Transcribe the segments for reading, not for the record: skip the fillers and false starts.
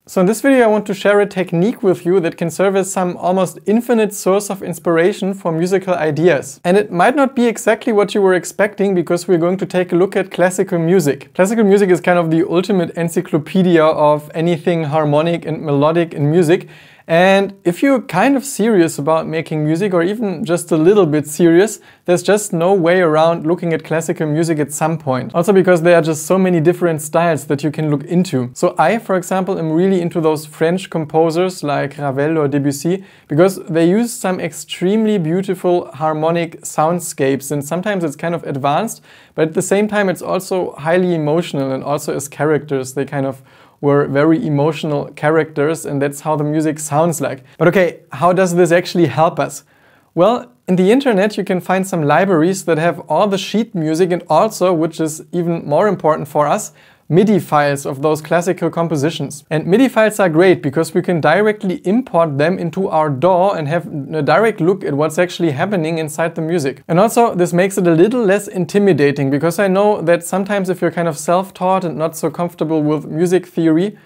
So in this video I want to share a technique with you that can serve as some almost infinite source of inspiration for musical ideas. And it might not be exactly what you were expecting, because we're going to take a look at classical music. Classical music is kind of the ultimate encyclopedia of anything harmonic and melodic in music. And if you're kind of serious about making music, or even just a little bit serious, there's just no way around looking at classical music at some point. Also because there are just so many different styles that you can look into. So I, for example, am really into those French composers like Ravel or Debussy, because they use some extremely beautiful harmonic soundscapes, and sometimes it's kind of advanced, but at the same time it's also highly emotional, and also as characters they kind of were very emotional characters, and that's how the music sounds like. But okay, how does this actually help us? Well, in the internet you can find some libraries that have all the sheet music, and also, which is even more important for us, MIDI files of those classical compositions. And MIDI files are great because we can directly import them into our DAW and have a direct look at what's actually happening inside the music. And also this makes it a little less intimidating, because I know that sometimes if you're kind of self-taught and not so comfortable with music theory,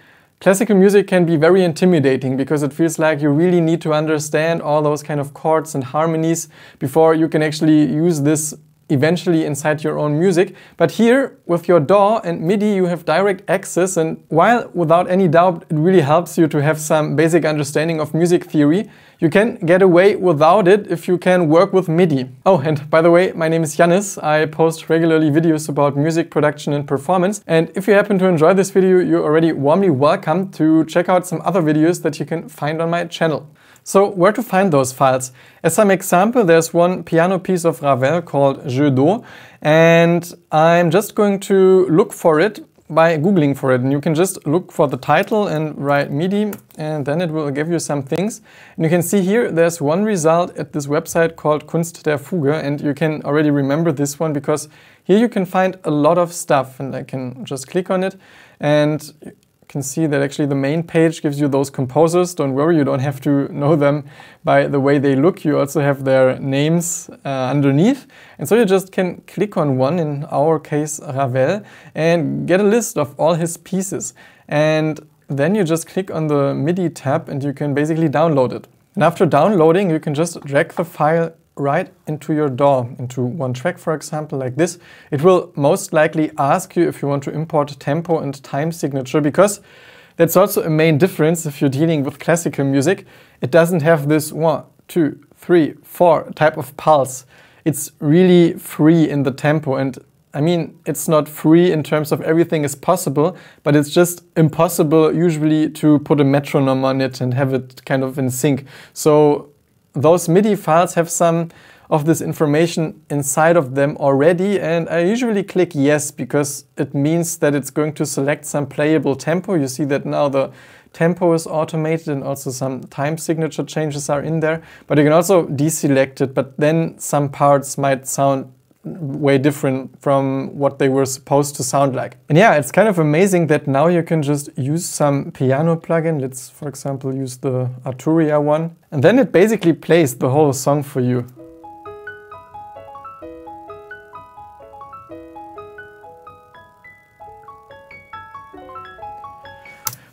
classical music can be very intimidating, because it feels like you really need to understand all those kind of chords and harmonies before you can actually use this eventually inside your own music. But here, with your DAW and MIDI, you have direct access, and while without any doubt it really helps you to have some basic understanding of music theory, you can get away without it if you can work with MIDI. Oh, and by the way, my name is Yannis. I post regularly videos about music production and performance, and if you happen to enjoy this video, you're already warmly welcome to check out some other videos that you can find on my channel. So where to find those files? As some example, there's one piano piece of Ravel called Jeu d'eau, and I'm just going to look for it by googling for it. And you can just look for the title and write MIDI, and then it will give you some things. And you can see here there's one result at this website called Kunst der Fuge, and you can already remember this one because here you can find a lot of stuff, and I can just click on it and can see that actually the main page gives you those composers. Don't worry, you don't have to know them by the way they look. You also have their names underneath. And so you just can click on one, in our case Ravel, and get a list of all his pieces. And then you just click on the MIDI tab and you can basically download it. And after downloading, you can just drag the file right into your DAW, into one track, for example, like this. It will most likely ask you if you want to import tempo and time signature, because that's also a main difference if you're dealing with classical music. It doesn't have this 1, 2, 3, 4 type of pulse. It's really free in the tempo, and I mean, it's not free in terms of everything is possible, but it's just impossible usually to put a metronome on it and have it kind of in sync. So those MIDI files have some of this information inside of them already, and I usually click yes, because it means that it's going to select some playable tempo. You see that now the tempo is automated, and also some time signature changes are in there, but you can also deselect it, but then some parts might sound way different from what they were supposed to sound like. And yeah, it's kind of amazing that now you can just use some piano plugin. Let's, for example, use the Arturia one. And then it basically plays the whole song for you.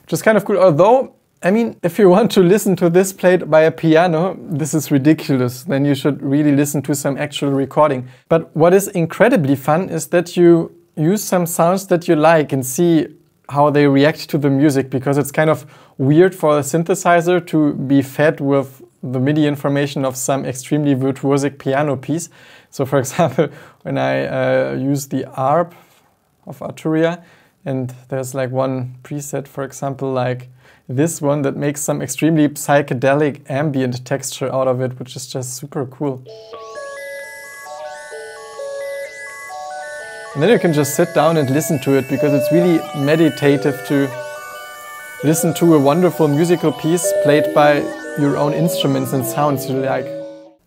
Which is kind of cool, although I mean, if you want to listen to this played by a piano, this is ridiculous. Then you should really listen to some actual recording. But what is incredibly fun is that you use some sounds that you like and see how they react to the music, because it's kind of weird for a synthesizer to be fed with the MIDI information of some extremely virtuosic piano piece. So for example, when I use the ARP of Arturia, and there's like one preset, for example, like this one that makes some extremely psychedelic ambient texture out of it, which is just super cool. And then you can just sit down and listen to it, because it's really meditative to listen to a wonderful musical piece played by your own instruments and sounds you like.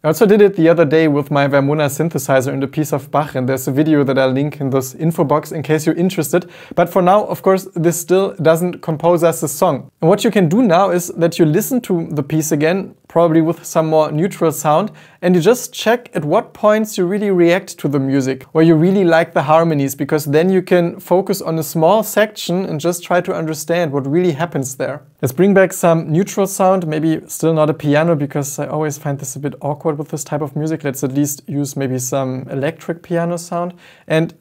I also did it the other day with my Vermona synthesizer and a piece of Bach, and there's a video that I'll link in this info box in case you're interested. But for now, of course, this still doesn't compose us a song. And what you can do now is that you listen to the piece again, probably with some more neutral sound, and you just check at what points you really react to the music, or you really like the harmonies, because then you can focus on a small section and just try to understand what really happens there. Let's bring back some neutral sound, maybe still not a piano, because I always find this a bit awkward with this type of music. Let's at least use maybe some electric piano sound. And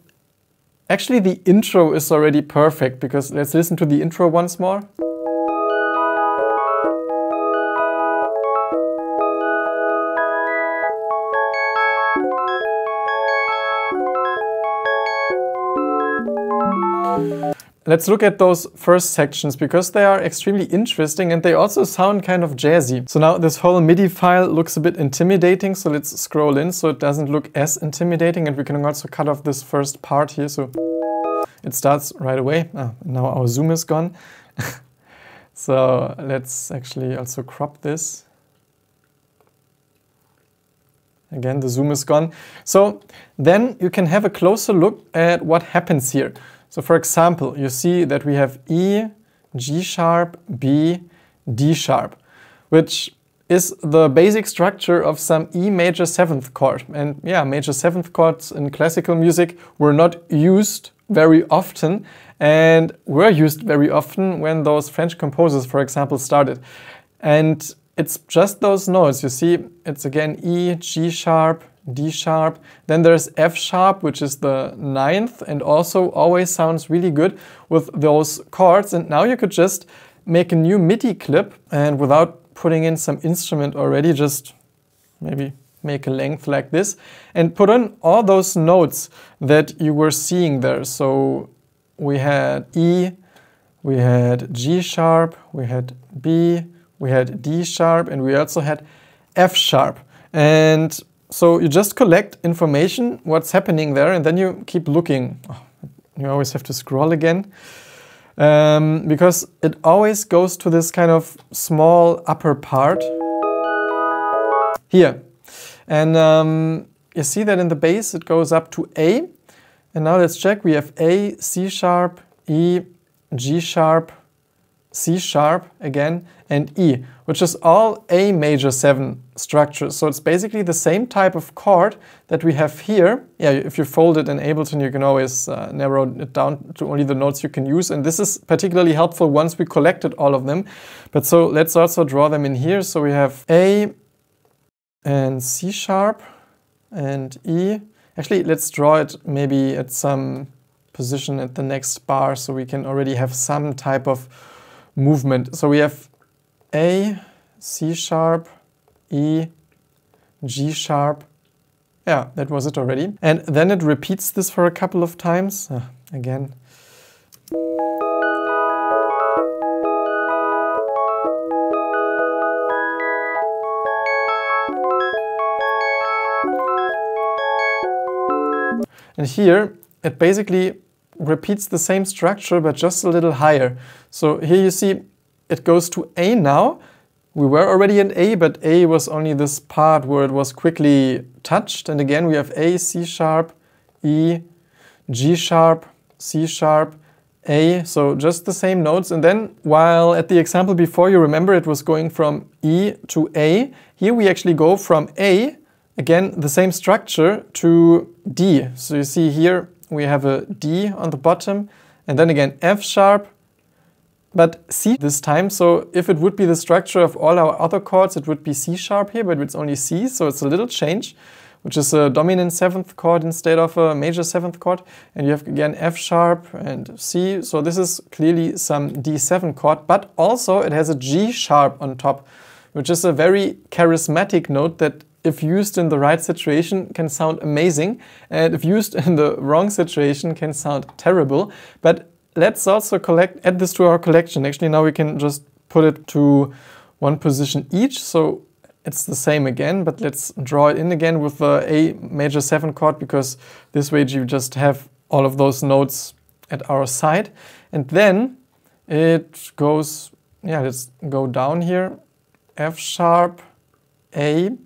actually the intro is already perfect, because let's listen to the intro once more. Let's look at those first sections, because they are extremely interesting and they also sound kind of jazzy. So now this whole MIDI file looks a bit intimidating, so let's scroll in so it doesn't look as intimidating, and we can also cut off this first part here so it starts right away. Now our zoom is gone. So let's actually also crop this. Again, the zoom is gone. So then you can have a closer look at what happens here. So for example, you see that we have E, G sharp, B, D sharp, which is the basic structure of some E major 7th chord. And yeah, major 7th chords in classical music were not used very often, and were used very often when those French composers, for example, started. And it's just those notes. You see, it's again E, G sharp, D sharp, then there's F sharp, which is the 9th, and also always sounds really good with those chords. And now you could just make a new MIDI clip, and without putting in some instrument already, just maybe make a length like this and put on all those notes that you were seeing there. So we had E, we had G sharp, we had B, we had D sharp, and we also had F sharp. And so you just collect information, what's happening there, and then you keep looking. Oh, you always have to scroll again, because it always goes to this kind of small upper part here. And you see that in the bass it goes up to A. And now let's check. We have A, C sharp, E, G sharp, C sharp again, and E, which is all A major 7 structures. So it's basically the same type of chord that we have here. Yeah, if you fold it in Ableton, you can always narrow it down to only the notes you can use. And this is particularly helpful once we collected all of them. But so let's also draw them in here. So we have A and C sharp and E. Actually, let's draw it maybe at some position at the next bar so we can already have some type of movement. So we have A, C sharp, E, G sharp. Yeah, that was it already. And then it repeats this for a couple of times. Again. And here it basically repeats the same structure but just a little higher. So here you see it goes to A now. We were already in A, but A was only this part where it was quickly touched. And again we have A, C sharp, E, G sharp, C sharp, A. So just the same notes. And then while at the example before, you remember it was going from E to A, here we actually go from A, again the same structure, to D. So you see here we have a D on the bottom, and then again F sharp, but C this time. So if it would be the structure of all our other chords, it would be C sharp here, but it's only C, so it's a little change, which is a dominant 7th chord instead of a major 7th chord. And you have again F sharp and C, so this is clearly some D7 chord, but also it has a G sharp on top, which is a very charismatic note that if used in the right situation can sound amazing, and if used in the wrong situation can sound terrible. But let's also add this to our collection. Actually now we can just put it to one position each, so it's the same again, but let's draw it in again with the A major 7 chord, because this way you just have all of those notes at our side. And then it goes, yeah, let's go down here, F sharp, A,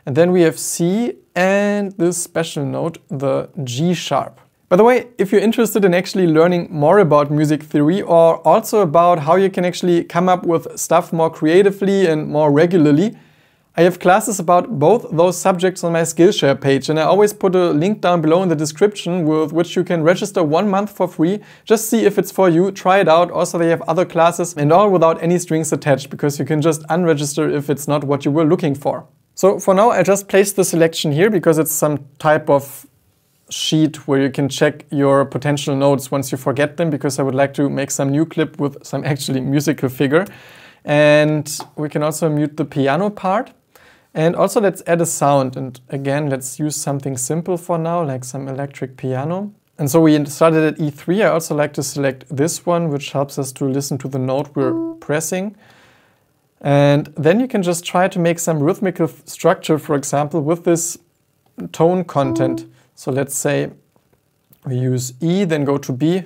and then we have C and this special note, the G sharp. By the way, if you're interested in actually learning more about music theory or also about how you can actually come up with stuff more creatively and more regularly, I have classes about both those subjects on my Skillshare page, and I always put a link down below in the description with which you can register 1 month for free. Just see if it's for you, try it out. Also, they have other classes and all without any strings attached, because you can just unregister if it's not what you were looking for. So for now, I just placed the selection here because it's some type of sheet where you can check your potential notes once you forget them, because I would like to make some new clip with some actually musical figure. And we can also mute the piano part. And also let's add a sound. And again, let's use something simple for now, like some electric piano. And so we started at E3. I also like to select this one, which helps us to listen to the note we're pressing. And then you can just try to make some rhythmical structure, for example, with this tone content. So let's say we use E, then go to B.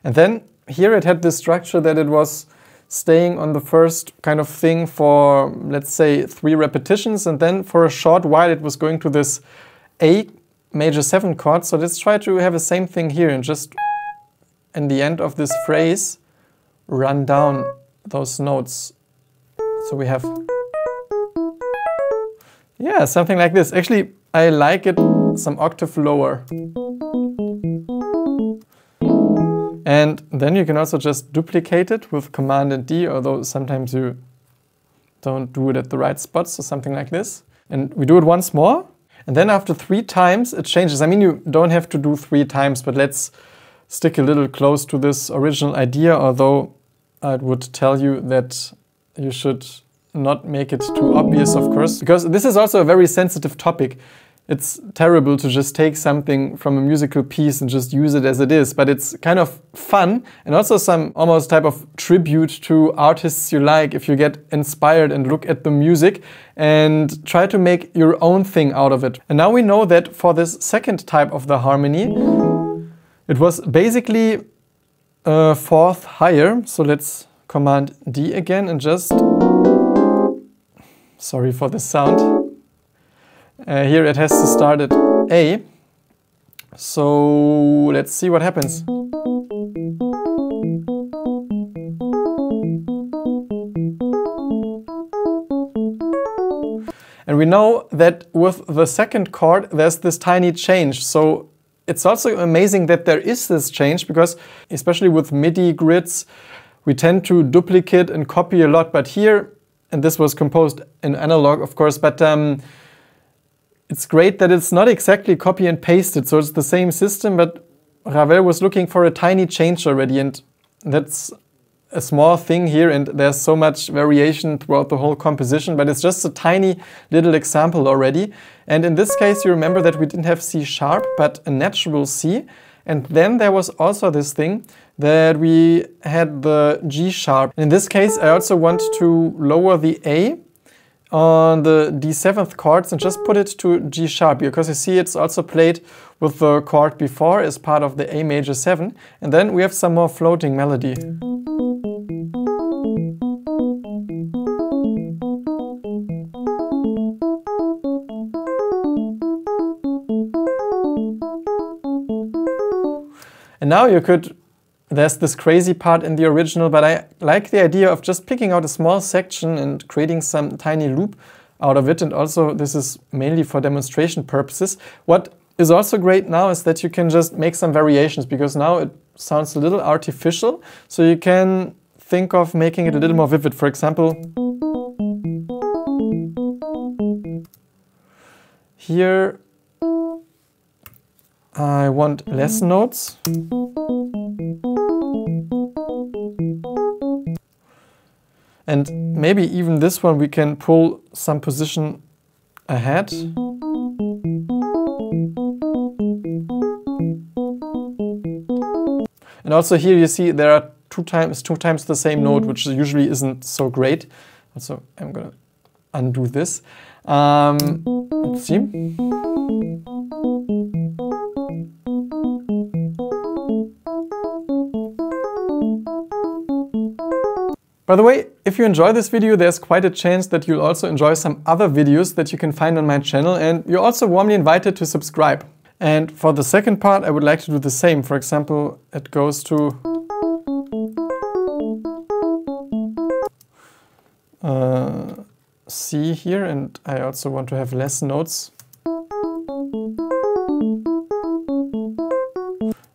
And then here it had this structure that it was staying on the first kind of thing for, let's say, 3 repetitions. And then for a short while it was going to this A major 7 chord. So let's try to have the same thing here and just in the end of this phrase run down those notes. So we have, yeah, something like this. Actually, I like it some octave lower. And then you can also just duplicate it with Command and D, although sometimes you don't do it at the right spot, so something like this. And we do it once more. And then after 3 times, it changes. I mean, you don't have to do 3 times, but let's stick a little close to this original idea, although I would tell you that you should not make it too obvious, of course, because this is also a very sensitive topic. It's terrible to just take something from a musical piece and just use it as it is, but it's kind of fun and also some almost type of tribute to artists you like if you get inspired and look at the music and try to make your own thing out of it. And now we know that for this second type of the harmony, it was basically a 4th higher. So let's Command D again and just, sorry for the sound. Here it has to start at A. So let's see what happens. And we know that with the second chord there's this tiny change. So it's also amazing that there is this change, because especially with MIDI grids we tend to duplicate and copy a lot. But here, and this was composed in analog of course, but it's great that it's not exactly copy and pasted, so it's the same system, but Ravel was looking for a tiny change already, and that's a small thing here, and there's so much variation throughout the whole composition, but it's just a tiny little example already. And in this case, you remember that we didn't have C sharp, but a natural C, and then there was also this thing that we had the G sharp. In this case, I also want to lower the A on the D7th chords and just put it to G sharp, because you see it's also played with the chord before as part of the A major 7, and then we have some more floating melody. And now you could, there's this crazy part in the original, but I like the idea of just picking out a small section and creating some tiny loop out of it. And also this is mainly for demonstration purposes. What is also great now is that you can just make some variations, because now it sounds a little artificial. So you can think of making it a little more vivid. For example, here I want less notes. And maybe even this one we can pull some position ahead. And also here you see there are two times the same note, which usually isn't so great. Also, I'm gonna undo this. Let's see. By the way, if you enjoy this video, there's quite a chance that you'll also enjoy some other videos that you can find on my channel, and you're also warmly invited to subscribe. And for the second part, I would like to do the same. For example, it goes to C here, and I also want to have less notes.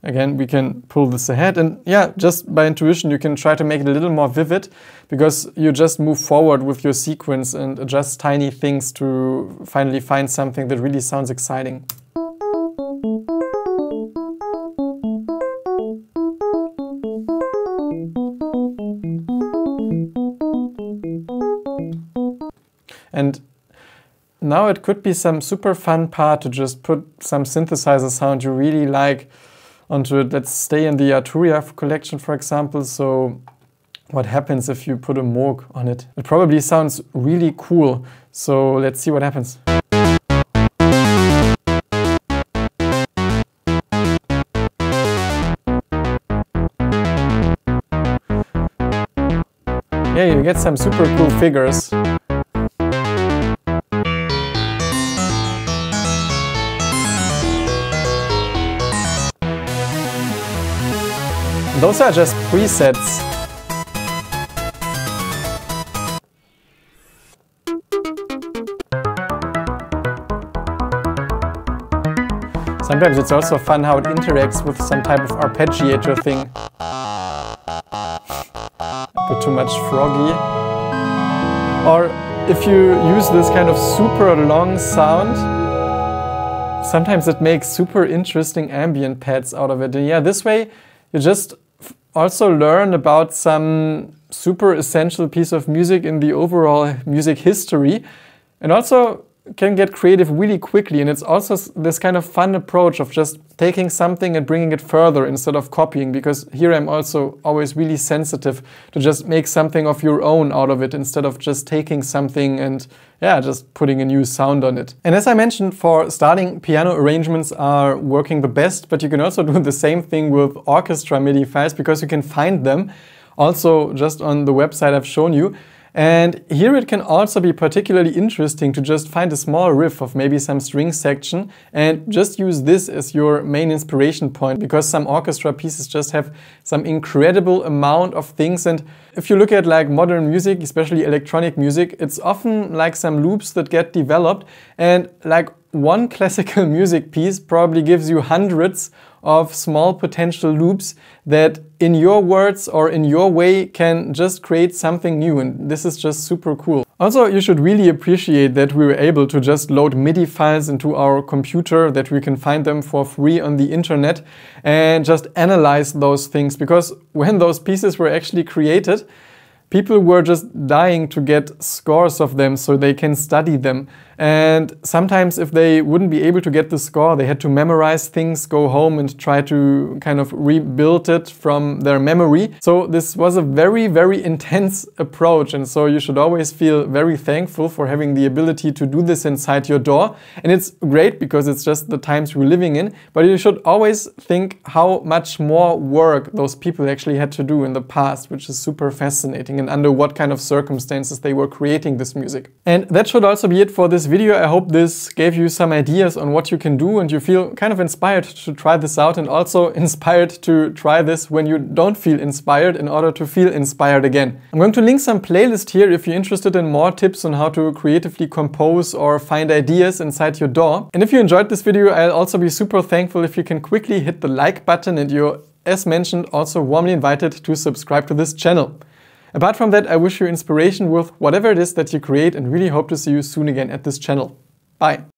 Again, we can pull this ahead, and yeah, just by intuition you can try to make it a little more vivid, because you just move forward with your sequence and adjust tiny things to finally find something that really sounds exciting. And now it could be some super fun part to just put some synthesizer sound you really like onto it. Let's stay in the Arturia collection, for example. So what happens if you put a Moog on it? It probably sounds really cool. So let's see what happens. Yeah, you get some super cool figures. Those are just presets. Sometimes it's also fun how it interacts with some type of arpeggiator thing. A bit too much froggy. Or if you use this kind of super long sound, sometimes it makes super interesting ambient pads out of it. And yeah, this way you just also learn about some super essential piece of music in the overall music history, and also can get creative really quickly. And it's also this kind of fun approach of just taking something and bringing it further instead of copying, because here I'm also always really sensitive to just make something of your own out of it instead of just taking something and yeah, just putting a new sound on it. And as I mentioned, for starting, piano arrangements are working the best, but you can also do the same thing with orchestra MIDI files, because you can find them also just on the website I've shown you. And here it can also be particularly interesting to just find a small riff of maybe some string section and just use this as your main inspiration point, because some orchestra pieces just have some incredible amount of things. And if you look at like modern music, especially electronic music, it's often like some loops that get developed, and like one classical music piece probably gives you hundreds of small potential loops that in your words or in your way can just create something new, and this is just super cool. Also, you should really appreciate that we were able to just load MIDI files into our computer, that we can find them for free on the internet and just analyze those things, because when those pieces were actually created, people were just dying to get scores of them so they can study them. And sometimes if they wouldn't be able to get the score, they had to memorize things, go home and try to kind of rebuild it from their memory. So this was a very, very intense approach. And so you should always feel very thankful for having the ability to do this inside your DAW. And it's great because it's just the times we're living in. But you should always think how much more work those people actually had to do in the past, which is super fascinating, and under what kind of circumstances they were creating this music. And that should also be it for this video. I hope this gave you some ideas on what you can do and you feel kind of inspired to try this out, and also inspired to try this when you don't feel inspired in order to feel inspired again. I'm going to link some playlist here if you're interested in more tips on how to creatively compose or find ideas inside your DAW. And if you enjoyed this video, I'll also be super thankful if you can quickly hit the like button, and you're, as mentioned, also warmly invited to subscribe to this channel. Apart from that, I wish you inspiration with whatever it is that you create, and really hope to see you soon again at this channel. Bye!